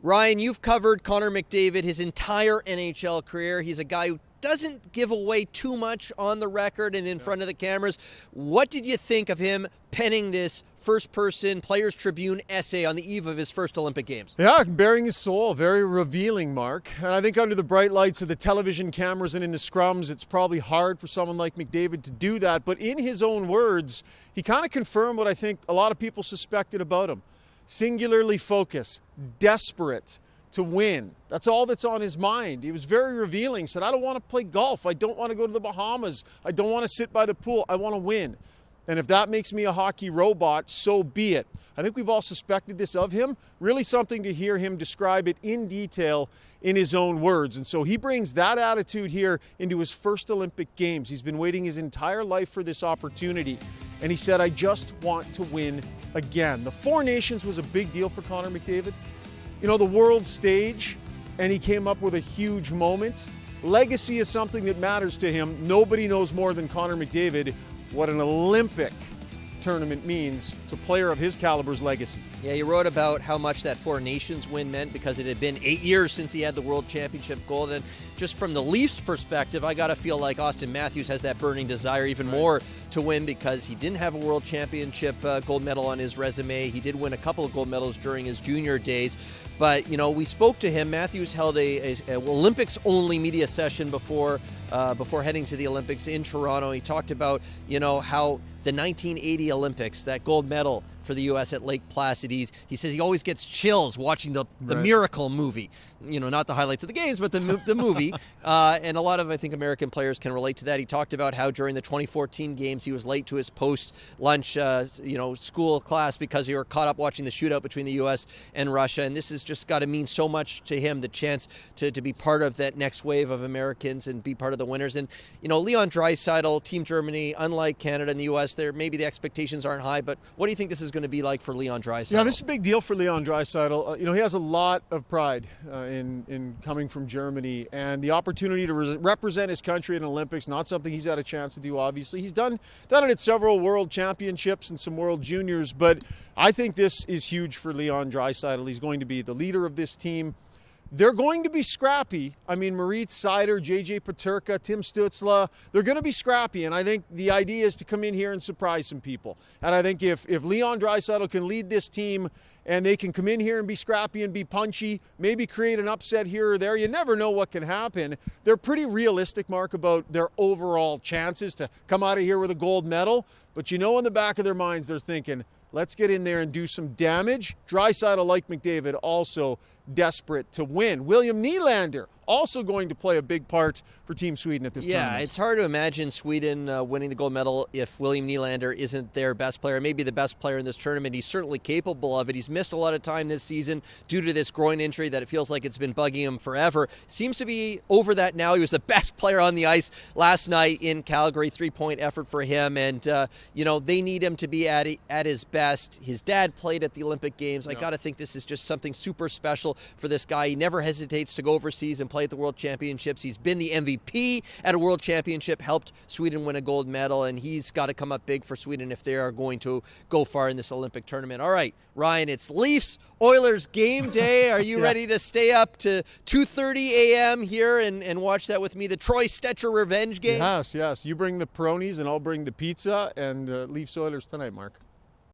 Ryan, you've covered Connor McDavid his entire NHL career. He's a guy who doesn't give away too much on the record and in front of the cameras. What did you think of him penning this first-person Players Tribune essay on the eve of his first Olympic Games? Yeah, bearing his soul, very revealing, Mark. And I think under the bright lights of the television cameras and in the scrums, it's probably hard for someone like McDavid to do that. But in his own words, he kind of confirmed what I think a lot of people suspected about him. Singularly focused, desperate to win. That's all that's on his mind. He was very revealing. Said, I don't want to play golf. I don't want to go to the Bahamas. I don't want to sit by the pool. I want to win. And if that makes me a hockey robot, so be it. I think we've all suspected this of him. Really something to hear him describe it in detail in his own words. And so he brings that attitude here into his first Olympic Games. He's been waiting his entire life for this opportunity. And he said, I just want to win again. The Four Nations was a big deal for Connor McDavid. You know, the world stage, and he came up with a huge moment. Legacy is something that matters to him. Nobody knows more than Connor McDavid what an Olympic tournament means to a player of his caliber's legacy. Yeah, he wrote about how much that Four Nations win meant because it had been 8 years since he had the World Championship gold. And just from the Leafs' perspective, I got to feel like Austin Matthews has that burning desire even more to win because he didn't have a World Championship gold medal on his resume. He did win a couple of gold medals during his junior days. But, you know, we spoke to him. Matthews held a Olympics-only media session before heading to the Olympics in Toronto. He talked about, you know, how the 1980 Olympics, that gold medal for the U.S. at Lake Placid, he says he always gets chills watching the Miracle movie. You know, not the highlights of the games, but the movie. And a lot of, I think, American players can relate to that. He talked about how during the 2014 games he was late to his post-lunch school class because he were caught up watching the shootout between the U.S. and Russia. And this has just got to mean so much to him, the chance to be part of that next wave of Americans and be part of the winners. And, you know, Leon Draisaitl, Team Germany, unlike Canada and the U.S., there maybe the expectations aren't high, but what do you think this is going to be like for Leon Draisaitl? Yeah, this is a big deal for Leon Draisaitl. He has a lot of pride in coming from Germany, and the opportunity to represent his country in Olympics, not something he's had a chance to do, obviously. He's done it at several World Championships and some World Juniors, but I think this is huge for Leon Draisaitl. He's going to be the leader of this team. They're going to be scrappy. I mean, Moritz Seider, J.J. Peterka, Tim Stützle, they're going to be scrappy. And I think the idea is to come in here and surprise some people. And I think if Leon Draisaitl can lead this team and they can come in here and be scrappy and be punchy, maybe create an upset here or there, you never know what can happen. They're pretty realistic, Mark, about their overall chances to come out of here with a gold medal. But you know in the back of their minds they're thinking, let's get in there and do some damage. Draisaitl, like McDavid, also desperate to win. William Nylander also going to play a big part for Team Sweden at this tournament. Yeah, it's hard to imagine Sweden winning the gold medal if William Nylander isn't their best player, maybe the best player in this tournament. He's certainly capable of it. He's missed a lot of time this season due to this groin injury that it feels like it's been bugging him forever. Seems to be over that now. He was the best player on the ice last night in Calgary. 3-point effort for him, and they need him to be at his best. His dad played at the Olympic Games. I got to think this is just something super special for this guy. He never hesitates to go overseas and play at the World Championships. He's been the MVP at a World Championship, helped Sweden win a gold medal, and he's got to come up big for Sweden if they are going to go far in this Olympic tournament. All right, Ryan, it's Leafs Oilers game day. Are you ready to stay up to 2:30 a.m. here and watch that with me, the Troy Stecher revenge game? Yes. You bring the Peronis and I'll bring the pizza, and Leafs Oilers tonight, Mark.